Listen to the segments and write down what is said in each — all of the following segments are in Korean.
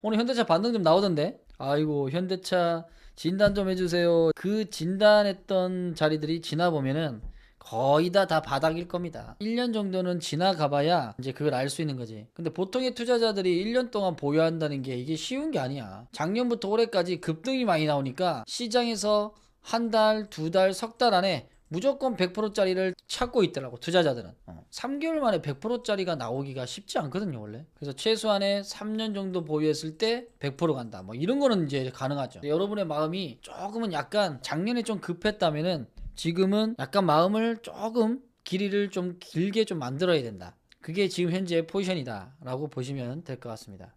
오늘 현대차 반등 좀 나오던데. 아이고, 현대차 진단 좀 해주세요. 그 진단했던 자리들이 지나보면은 거의 다 바닥일 겁니다. 1년 정도는 지나가봐야 이제 그걸 알 수 있는 거지. 근데 보통의 투자자들이 1년 동안 보유한다는 게 이게 쉬운 게 아니야. 작년부터 올해까지 급등이 많이 나오니까 시장에서 한 달, 두 달, 석 달 안에 무조건 100%짜리를 찾고 있더라고, 투자자들은. 3개월 만에 100%짜리가 나오기가 쉽지 않거든요, 원래. 그래서 최소한의 3년 정도 보유했을 때 100% 간다, 뭐 이런 거는 이제 가능하죠. 여러분의 마음이 조금은 약간 작년에 좀 급했다면은 지금은 약간 마음을 조금 길이를 좀 길게 좀 만들어야 된다. 그게 지금 현재 포지션이다 라고 보시면 될 것 같습니다.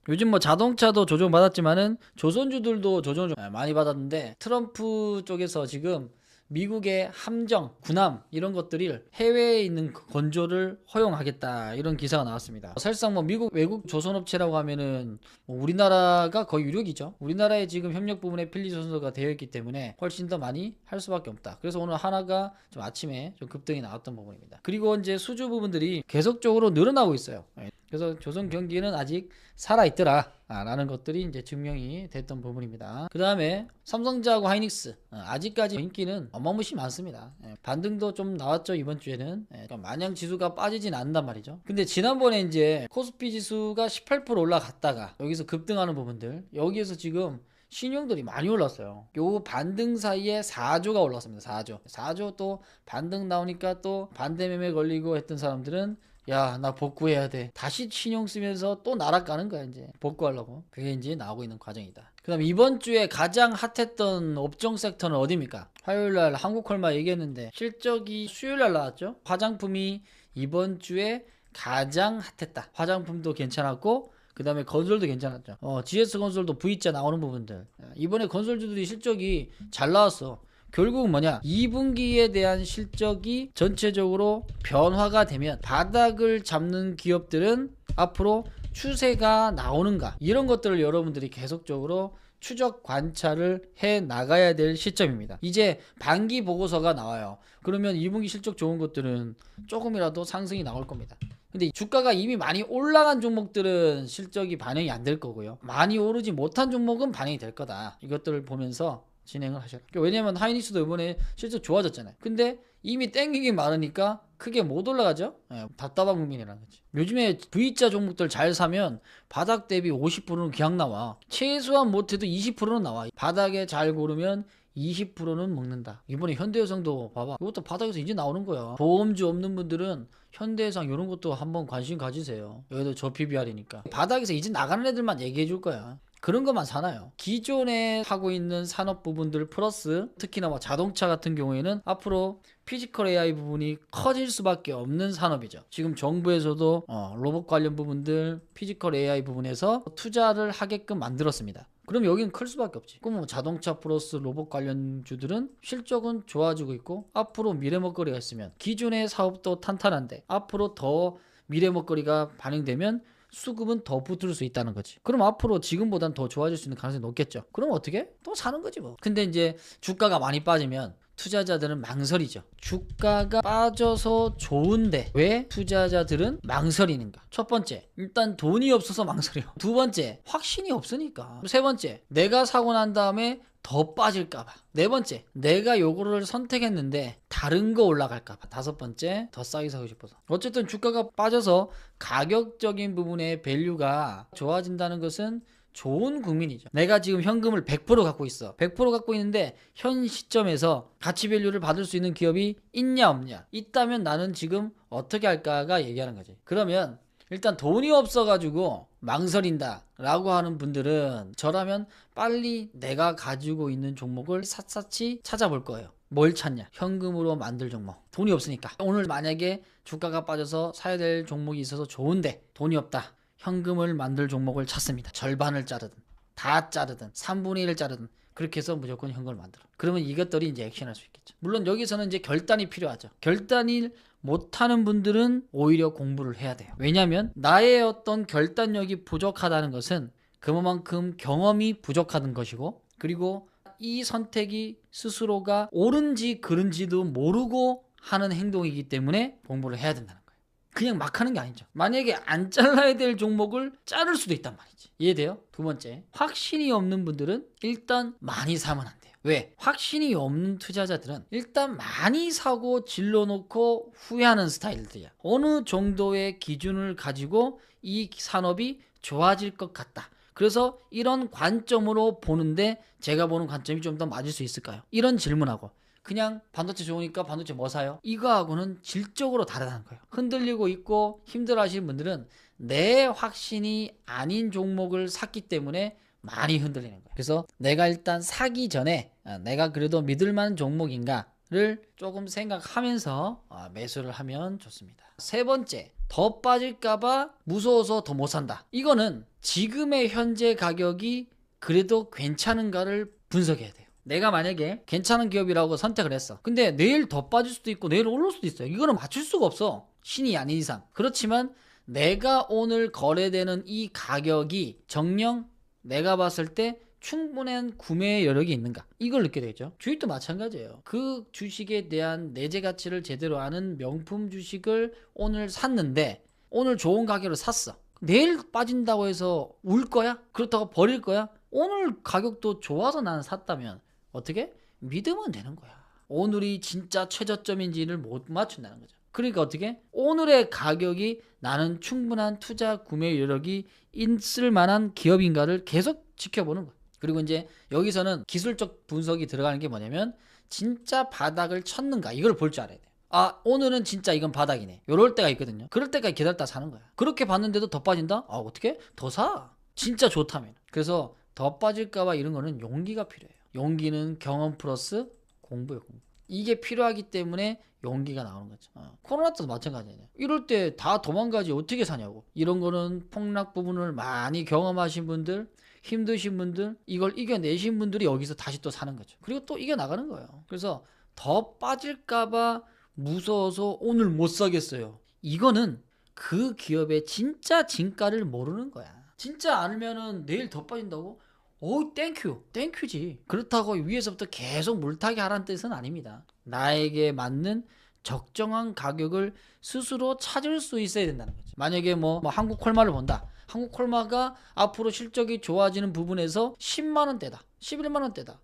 요즘 뭐 자동차도 조정 받았지만은 조선주들도 조정 좀 많이 받았는데, 트럼프 쪽에서 지금 미국의 함정, 군함 이런 것들이 해외에 있는 건조를 허용하겠다, 이런 기사가 나왔습니다. 사실상 뭐 미국 외국 조선업체라고 하면은 뭐 우리나라가 거의 유력이죠. 우리나라에 지금 협력 부분에 필리 조선소가 되어 있기 때문에 훨씬 더 많이 할 수밖에 없다. 그래서 오늘 하나가 좀 아침에 좀 급등이 나왔던 부분입니다. 그리고 이제 수주 부분들이 계속적으로 늘어나고 있어요. 그래서 조선 경기는 아직 살아있더라 라는 것들이 이제 증명이 됐던 부분입니다. 그 다음에 삼성전자하고 하이닉스, 아직까지 인기는 어마무시 많습니다. 반등도 좀 나왔죠, 이번 주에는. 그러니까 마냥 지수가 빠지진 않는단 말이죠. 근데 지난번에 이제 코스피 지수가 18% 올라갔다가 여기서 급등하는 부분들, 여기에서 지금 신용들이 많이 올랐어요. 요 반등 사이에 4조가 올랐습니다. 4조 또 반등 나오니까 또 반대 매매 걸리고 했던 사람들은 야, 나 복구해야 돼. 다시 신용 쓰면서 또 날아가는 거야, 이제. 복구하려고. 그게 이제 나오고 있는 과정이다. 그 다음 이번 주에 가장 핫했던 업종 섹터는 어디입니까? 화요일날 한국콜마 얘기했는데 실적이 수요일날 나왔죠? 화장품이 이번 주에 가장 핫했다. 화장품도 괜찮았고, 그 다음에 건설도 괜찮았죠. GS건설도 V자 나오는 부분들. 이번에 건설주들이 실적이 잘 나왔어. 결국은 뭐냐, 2분기에 대한 실적이 전체적으로 변화가 되면 바닥을 잡는 기업들은 앞으로 추세가 나오는가, 이런 것들을 여러분들이 계속적으로 추적 관찰을 해 나가야 될 시점입니다. 이제 반기 보고서가 나와요. 그러면 2분기 실적 좋은 것들은 조금이라도 상승이 나올 겁니다. 근데 주가가 이미 많이 올라간 종목들은 실적이 반영이 안 될 거고요, 많이 오르지 못한 종목은 반영이 될 거다. 이것들을 보면서 진행을 하셔라. 왜냐면 하이닉스도 이번에 실적 좋아졌잖아요. 근데 이미 땡기기 많으니까 크게 못 올라가죠. 답답한 국민이라는 거지. 요즘에 V자 종목들 잘 사면 바닥 대비 50%는 그냥 나와. 최소한 못해도 20%는 나와. 바닥에 잘 고르면 20%는 먹는다. 이번에 현대해상도 봐봐, 이것도 바닥에서 이제 나오는 거야. 보험주 없는 분들은 현대해상 이런 것도 한번 관심 가지세요. 여기도 저 PBR이니까 바닥에서 이제 나가는 애들만 얘기해 줄 거야. 그런 것만 사나요? 기존에 하고 있는 산업 부분들 플러스 특히나 뭐 자동차 같은 경우에는 앞으로 피지컬 AI 부분이 커질 수밖에 없는 산업이죠. 지금 정부에서도 로봇 관련 부분들, 피지컬 AI 부분에서 투자를 하게끔 만들었습니다. 그럼 여기는 클 수밖에 없지. 그럼 뭐 자동차 플러스 로봇 관련주들은 실적은 좋아지고 있고, 앞으로 미래 먹거리가 있으면 기존의 사업도 탄탄한데 앞으로 더 미래 먹거리가 반영되면 수급은 더 붙을 수 있다는 거지. 그럼 앞으로 지금보단 더 좋아질 수 있는 가능성이 높겠죠. 그럼 어떻게? 또 사는 거지 뭐. 근데 이제 주가가 많이 빠지면 투자자들은 망설이죠. 주가가 빠져서 좋은데 왜 투자자들은 망설이는가? 첫 번째, 일단 돈이 없어서 망설여. 두 번째, 확신이 없으니까. 세 번째, 내가 사고 난 다음에 더 빠질까봐. 네 번째, 내가 요거를 선택했는데 다른 거 올라갈까봐. 다섯 번째, 더 싸게 사고 싶어서. 어쨌든 주가가 빠져서 가격적인 부분의 밸류가 좋아진다는 것은 좋은 국민이죠. 내가 지금 현금을 100% 갖고 있어. 100% 갖고 있는데 현 시점에서 가치 밸류를 받을 수 있는 기업이 있냐 없냐. 있다면 나는 지금 어떻게 할까가 얘기하는 거지. 그러면 일단 돈이 없어가지고 망설인다 라고 하는 분들은 저라면 빨리 내가 가지고 있는 종목을 샅샅이 찾아볼 거예요. 뭘 찾냐? 현금으로 만들 종목. 돈이 없으니까. 오늘 만약에 주가가 빠져서 사야 될 종목이 있어서 좋은데 돈이 없다. 현금을 만들 종목을 찾습니다. 절반을 자르든 다 자르든 3분의 1을 자르든 그렇게 해서 무조건 현금을 만들어. 그러면 이것들이 이제 액션할 수 있겠죠. 물론 여기서는 이제 결단이 필요하죠. 결단이 못하는 분들은 오히려 공부를 해야 돼요. 왜냐하면 나의 어떤 결단력이 부족하다는 것은 그만큼 경험이 부족하다는 것이고, 그리고 이 선택이 스스로가 옳은지 그른지도 모르고 하는 행동이기 때문에 공부를 해야 된다는 거예요. 그냥 막 하는 게 아니죠. 만약에 안 잘라야 될 종목을 자를 수도 있단 말이지. 이해돼요? 두 번째, 확신이 없는 분들은 일단 많이 사면 안 돼요. 왜? 확신이 없는 투자자들은 일단 많이 사고 질러놓고 후회하는 스타일들이야. 어느 정도의 기준을 가지고 이 산업이 좋아질 것 같다. 그래서 이런 관점으로 보는데 제가 보는 관점이 좀 더 맞을 수 있을까요? 이런 질문하고 그냥 반도체 좋으니까 반도체 뭐 사요? 이거하고는 질적으로 다르다는 거예요. 흔들리고 있고 힘들어 하시는 분들은 내 확신이 아닌 종목을 샀기 때문에 많이 흔들리는 거예요. 그래서 내가 일단 사기 전에 내가 그래도 믿을 만한 종목인가를 조금 생각하면서 매수를 하면 좋습니다. 세 번째, 더 빠질까봐 무서워서 더 못 산다. 이거는 지금의 현재 가격이 그래도 괜찮은가를 분석해야 돼요. 내가 만약에 괜찮은 기업이라고 선택을 했어. 근데 내일 더 빠질 수도 있고 내일 오를 수도 있어요. 이거는 맞출 수가 없어. 신이 아닌 이상. 그렇지만 내가 오늘 거래되는 이 가격이 정녕 내가 봤을 때 충분한 구매 여력이 있는가, 이걸 느끼게 되겠죠. 주식도 마찬가지예요. 그 주식에 대한 내재 가치를 제대로 아는 명품 주식을 오늘 샀는데 오늘 좋은 가격으로 샀어. 내일 빠진다고 해서 울 거야? 그렇다고 버릴 거야? 오늘 가격도 좋아서 나는 샀다면 어떻게? 믿으면 되는 거야. 오늘이 진짜 최저점인지를 못 맞춘다는 거죠. 그러니까 어떻게? 오늘의 가격이 나는 충분한 투자 구매 여력이 있을 만한 기업인가를 계속 지켜보는 거예요. 그리고 이제 여기서는 기술적 분석이 들어가는 게 뭐냐면 진짜 바닥을 쳤는가, 이걸 볼 줄 알아야 돼요. 아, 오늘은 진짜 이건 바닥이네. 이럴 때가 있거든요. 그럴 때까지 기다렸다 사는 거야. 그렇게 봤는데도 더 빠진다? 아, 어떻게? 더 사. 진짜 좋다면. 그래서 더 빠질까봐 이런 거는 용기가 필요해요. 용기는 경험 플러스 공부예요, 공부. 이게 필요하기 때문에 용기가 나오는 거죠. 코로나 때도 마찬가지예요. 이럴 때 다 도망가지 어떻게 사냐고. 이런 거는 폭락 부분을 많이 경험하신 분들, 힘드신 분들, 이걸 이겨내신 분들이 여기서 다시 또 사는 거죠. 그리고 또 이겨나가는 거예요. 그래서 더 빠질까봐 무서워서 오늘 못 사겠어요. 이거는 그 기업의 진짜 진가를 모르는 거야. 진짜 알면은 내일 더 빠진다고? 오, 땡큐지. 그렇다고 위에서부터 계속 물타기 하라는 뜻은 아닙니다. 나에게 맞는 적정한 가격을 스스로 찾을 수 있어야 된다는 거죠. 만약에 뭐 한국 콜마를 본다. 한국 콜마가 앞으로 실적이 좋아지는 부분에서 10만 원대다, 11만 원대다.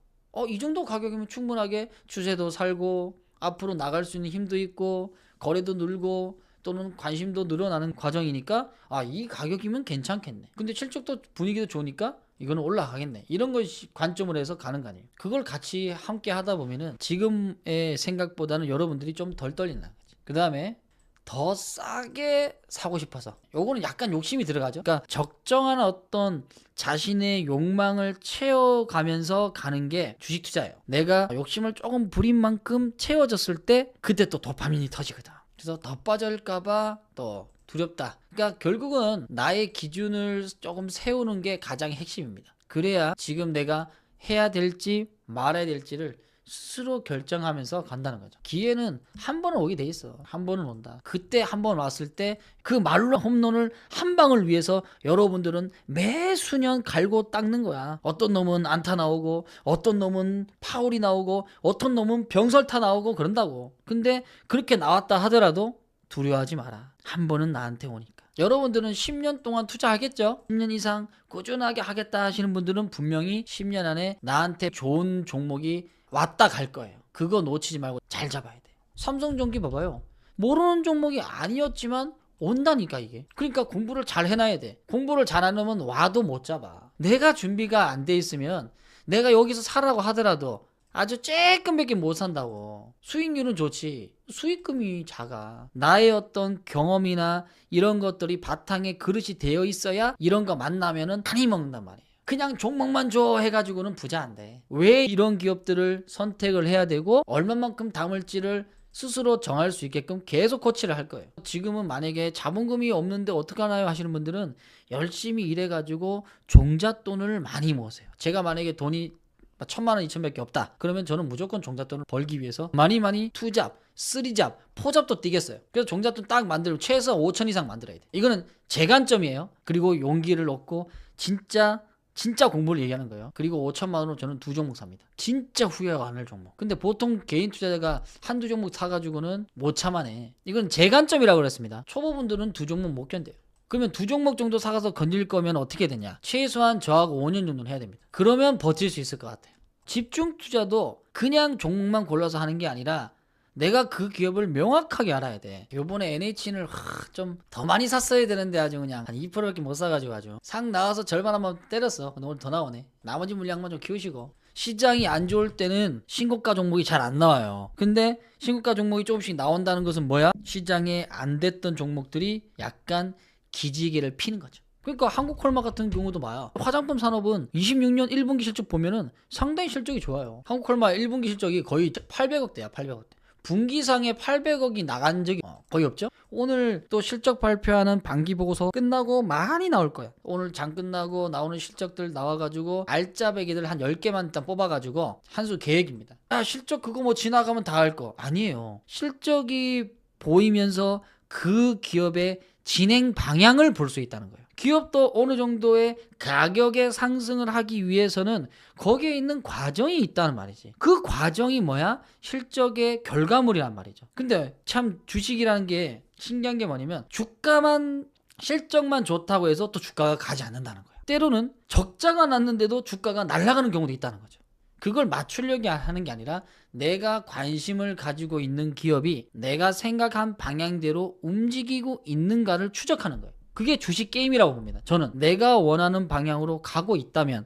이 정도 가격이면 충분하게 주세도 살고 앞으로 나갈 수 있는 힘도 있고 거래도 늘고 또는 관심도 늘어나는 과정이니까 이 가격이면 괜찮겠네. 근데 실적도 분위기도 좋으니까 이거는 올라가겠네. 이런 걸 관점으로 해서 가는 거 아니에요. 그걸 같이 함께 하다 보면은 지금의 생각보다는 여러분들이 좀 덜 떨린다는 거지. 그 다음에 더 싸게 사고 싶어서, 요거는 약간 욕심이 들어가죠. 그러니까 적정한 어떤 자신의 욕망을 채워가면서 가는 게 주식 투자예요. 내가 욕심을 조금 부린 만큼 채워졌을 때 그때 또 도파민이 터지거든. 그래서 더 빠질까봐 또 두렵다. 그러니까 결국은 나의 기준을 조금 세우는 게 가장 핵심입니다. 그래야 지금 내가 해야 될지 말아야 될지를 스스로 결정하면서 간다는 거죠. 기회는 한 번은 오게 돼 있어. 한 번은 온다. 그때 한 번 왔을 때 그 말로 홈런을 한 방을 위해서 여러분들은 매 수년 갈고 닦는 거야. 어떤 놈은 안타 나오고 어떤 놈은 파울이 나오고 어떤 놈은 병설타 나오고 그런다고. 근데 그렇게 나왔다 하더라도 두려워하지 마라. 한 번은 나한테 오니까. 여러분들은 10년 동안 투자하겠죠? 10년 이상 꾸준하게 하겠다 하시는 분들은 분명히 10년 안에 나한테 좋은 종목이 왔다 갈 거예요. 그거 놓치지 말고 잘 잡아야 돼. 삼성전기 봐봐요. 모르는 종목이 아니었지만 온다니까 이게. 그러니까 공부를 잘 해놔야 돼. 공부를 잘 안 하면 와도 못 잡아. 내가 준비가 안 돼 있으면 내가 여기서 사라고 하더라도 아주 쬐끔밖에 못 산다고. 수익률은 좋지. 수익금이 작아. 나의 어떤 경험이나 이런 것들이 바탕에 그릇이 되어 있어야 이런 거 만나면은 많이 먹는단 말이에요. 그냥 종목만 줘 해가지고는 부자 안 돼. 왜 이런 기업들을 선택을 해야 되고 얼마만큼 담을지를 스스로 정할 수 있게끔 계속 코치를 할 거예요. 지금은 만약에 자본금이 없는데 어떡하나요 하시는 분들은 열심히 일해가지고 종잣돈을 많이 모으세요. 제가 만약에 돈이 1,000만 원, 2,000밖에 없다. 그러면 저는 무조건 종잣돈을 벌기 위해서 많이 투잡, 쓰리잡, 포잡도 뛰겠어요. 그래서 종잣돈 딱 만들고 최소 5천 이상 만들어야 돼. 이거는 제 관점이에요. 그리고 용기를 얻고 진짜 진짜 공부를 얘기하는 거예요. 그리고 5천만 원으로 저는 2종목 삽니다. 진짜 후회 안 할 종목. 근데 보통 개인 투자자가 한두 종목 사가지고는 못 참아내. 이건 제 관점이라고 그랬습니다. 초보분들은 2종목 못 견뎌요. 그러면 2종목 정도 사가서 건질 거면 어떻게 되냐? 최소한 저하고 5년 정도는 해야 됩니다. 그러면 버틸 수 있을 것 같아요. 집중 투자도 그냥 종목만 골라서 하는 게 아니라 내가 그 기업을 명확하게 알아야 돼. 요번에 NHN을 좀 더 많이 샀어야 되는데 아주 그냥 한 2%밖에 못 사가지고 아주 상 나와서 절반 한번 때렸어. 근데 오늘 더 나오네. 나머지 물량만 좀 키우시고. 시장이 안 좋을 때는 신고가 종목이 잘 안 나와요. 근데 신고가 종목이 조금씩 나온다는 것은 뭐야? 시장에 안 됐던 종목들이 약간 기지개를 피는 거죠. 그러니까 한국콜마 같은 경우도 봐요. 화장품 산업은 26년 1분기 실적 보면은 상당히 실적이 좋아요. 한국콜마 1분기 실적이 거의 800억대야, 800억대. 분기상에 800억이 나간 적이 거의 없죠. 오늘 또 실적 발표하는 반기 보고서 끝나고 많이 나올 거야. 오늘 장 끝나고 나오는 실적들 나와가지고 알짜배기들 한 10개만 일단 뽑아가지고 한 수 계획입니다. 실적 그거 뭐 지나가면 다 할 거 아니에요. 실적이 보이면서 그 기업의 진행 방향을 볼 수 있다는 거예요. 기업도 어느 정도의 가격의 상승을 하기 위해서는 거기에 있는 과정이 있다는 말이지. 그 과정이 뭐야? 실적의 결과물이란 말이죠. 근데 참 주식이라는 게 신기한 게 뭐냐면 주가만 실적만 좋다고 해서 또 주가가 가지 않는다는 거예요. 때로는 적자가 났는데도 주가가 날아가는 경우도 있다는 거죠. 그걸 맞추려고 하는 게 아니라 내가 관심을 가지고 있는 기업이 내가 생각한 방향대로 움직이고 있는가를 추적하는 거예요. 그게 주식 게임이라고 봅니다. 저는 내가 원하는 방향으로 가고 있다면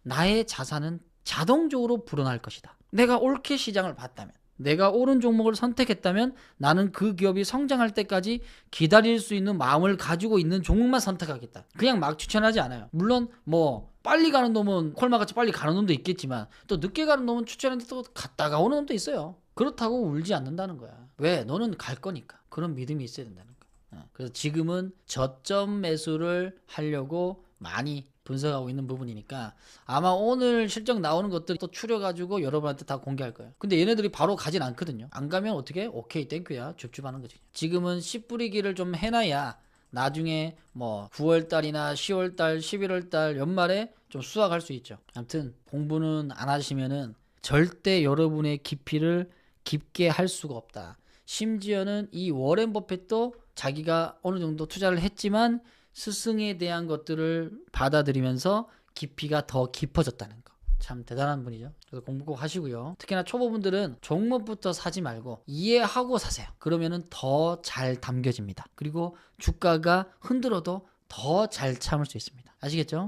나의 자산은 자동적으로 불어날 것이다. 내가 옳게 시장을 봤다면, 내가 옳은 종목을 선택했다면 나는 그 기업이 성장할 때까지 기다릴 수 있는 마음을 가지고 있는 종목만 선택하겠다. 그냥 막 추천하지 않아요. 물론 뭐 빨리 가는 놈은 콜마같이 빨리 가는 놈도 있겠지만 또 늦게 가는 놈은 추천했는데 또 갔다가 오는 놈도 있어요. 그렇다고 울지 않는다는 거야. 왜? 너는 갈 거니까. 그런 믿음이 있어야 된다는 거야. 그래서 지금은 저점 매수를 하려고 많이 분석하고 있는 부분이니까 아마 오늘 실적 나오는 것들 또 추려가지고 여러분한테 다 공개할 거예요. 근데 얘네들이 바로 가진 않거든요. 안 가면 어떻게? 오케이 땡큐야 줍줍하는 거지. 지금은 씨 뿌리기를 좀 해놔야 나중에 뭐 9월달이나 10월달 11월달 연말에 좀 수확할 수 있죠. 아무튼 공부는 안 하시면은 절대 여러분의 깊이를 깊게 할 수가 없다. 심지어는 이 워렌 버핏도 자기가 어느 정도 투자를 했지만 스승에 대한 것들을 받아들이면서 깊이가 더 깊어졌다는 거. 참 대단한 분이죠. 그래서 공부 꼭 하시고요. 특히나 초보분들은 종목부터 사지 말고 이해하고 사세요. 그러면은 더 잘 담겨집니다. 그리고 주가가 흔들어도 더 잘 참을 수 있습니다. 아시겠죠?